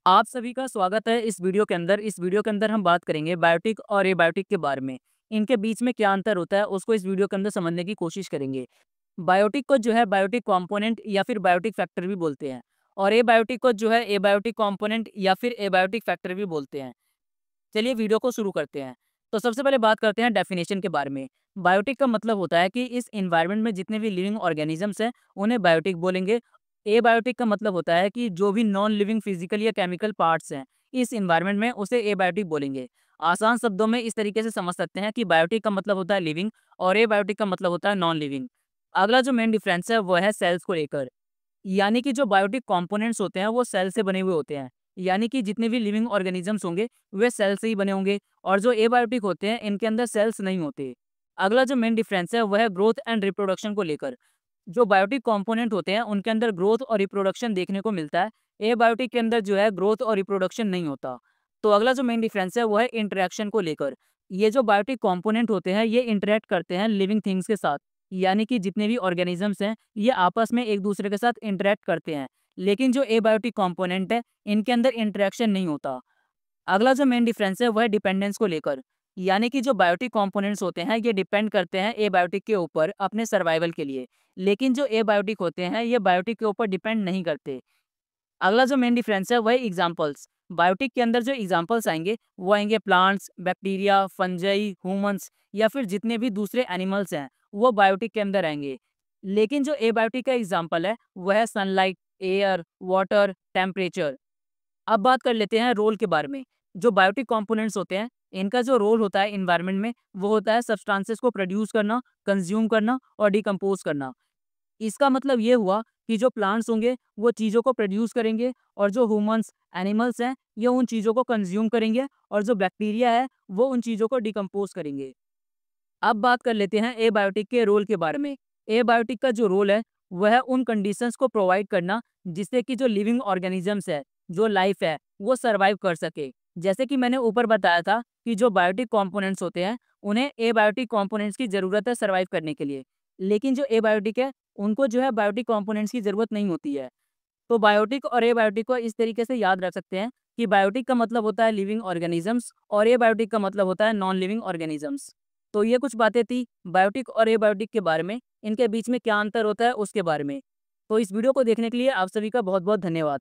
आप सभी का स्वागत है इस वीडियो के अंदर। इस वीडियो के अंदर हम बात करेंगे बायोटिक और एबायोटिक के बारे में। इनके बीच में क्या अंतर होता है उसको इस वीडियो के अंदर समझने की कोशिश करेंगे। बायोटिक को जो है बायोटिक कंपोनेंट या फिर बायोटिक फैक्टर भी बोलते हैं और एबायोटिक को जो है एबायोटिक कंपोनेंट या फिर एबायोटिक फैक्टर भी बोलते हैं। चलिए वीडियो को शुरू करते हैं। तो सबसे पहले बात करते हैं डेफिनेशन के बारे में। बायोटिक का मतलब होता है कि इस एनवायरनमेंट में जितने भी लिविंग ऑर्गेनिजम्स हैं उन्हें बायोटिक बोलेंगे। एबायोटिक का मतलब होता है कि जो भी नॉन लिविंग फिजिकल या केमिकल पार्ट्स हैं इस एनवायरनमेंट में उसे एबायोटिक बोलेंगे। आसान शब्दों में इस तरीके से समझ सकते हैं कि बायोटिक का मतलब होता है लिविंग और एबायोटिक का मतलब होता है नॉन लिविंग। अगला जो मेन डिफरेंस है वो है सेल्स को लेकर। यानी कि जो बायोटिक कंपोनेंट्स होते हैं वो सेल से बने हुए होते हैं। यानी कि जितने भी लिविंग ऑर्गेनिजम्स होंगे वे सेल से ही बने होंगे और जो एबायोटिक होते हैं इनके अंदर सेल्स नहीं होते। अगला जो मेन डिफरेंस है वह है ग्रोथ एंड रिप्रोडक्शन को लेकर। जो बायोटिक कंपोनेंट होते हैं उनके अंदर ग्रोथ और रिप्रोडक्शन देखने को मिलता है। एबायोटिक के अंदर जो है ग्रोथ और रिप्रोडक्शन नहीं होता। तो अगला जो मेन डिफरेंस है वह है इंटरेक्शन को लेकर। ये जो बायोटिक कंपोनेंट होते हैं ये इंटरेक्ट करते हैं लिविंग थिंग्स के साथ। यानी कि जितने भी ऑर्गेनिजम्स हैं ये आपस में एक दूसरे के साथ इंटरेक्ट करते हैं। लेकिन जो एबायोटिक कंपोनेंट है इनके अंदर इंटरेक्शन नहीं होता। अगला जो मेन डिफरेंस है वह है डिपेंडेंस को लेकर। यानी कि जो बायोटिक कंपोनेंट्स होते हैं ये डिपेंड करते हैं एबायोटिक के ऊपर अपने सर्वाइवल के लिए। लेकिन जो एबायोटिक होते हैं ये बायोटिक के ऊपर डिपेंड नहीं करते। अगला जो मेन डिफरेंस है वह एग्जाम्पल्स। बायोटिक के अंदर जो एग्जाम्पल्स आएंगे वो आएंगे प्लांट्स, बैक्टीरिया, फंजाई, ह्यूमंस या फिर जितने भी दूसरे एनिमल्स हैं वो बायोटिक के अंदर आएंगे। लेकिन जो एबायोटिक का एग्जाम्पल है वह है सनलाइट, एयर, वाटर, टेम्परेचर। अब बात कर लेते हैं रोल के बारे में। जो बायोटिक कंपोनेंट्स होते हैं इनका जो रोल होता है इन्वायरमेंट में वो होता है सब्सटेंसेस को प्रोड्यूस करना, कंज्यूम करना और डिकम्पोज करना। इसका मतलब ये हुआ कि जो प्लांट्स होंगे वो चीज़ों को प्रोड्यूस करेंगे और जो ह्यूमंस, एनिमल्स हैं ये उन चीज़ों को कंज्यूम करेंगे और जो बैक्टीरिया है वो उन चीज़ों को डिकम्पोज करेंगे। अब बात कर लेते हैं एबायोटिक के रोल के बारे में। एबायोटिक का जो रोल है वह है उन कंडीशंस को प्रोवाइड करना जिससे कि जो लिविंग ऑर्गेनिजम्स है, जो लाइफ है वो सरवाइव कर सके। जैसे कि मैंने ऊपर बताया था कि जो बायोटिक कंपोनेंट्स होते हैं उन्हें एबायोटिक कंपोनेंट्स की ज़रूरत है सरवाइव करने के लिए। लेकिन जो एबायोटिक है उनको जो है बायोटिक कंपोनेंट्स की ज़रूरत नहीं होती है। तो बायोटिक और एबायोटिक को इस तरीके से याद रख सकते हैं कि बायोटिक का मतलब होता है लिविंग ऑर्गेनिजम्स और एबायोटिक का मतलब होता है नॉन लिविंग ऑर्गेनिजम्स। तो ये कुछ बातें थी बायोटिक और एबायोटिक के बारे में। इनके बीच में क्या अंतर होता है उसके बारे में। तो इस वीडियो को देखने के लिए आप सभी का बहुत बहुत धन्यवाद।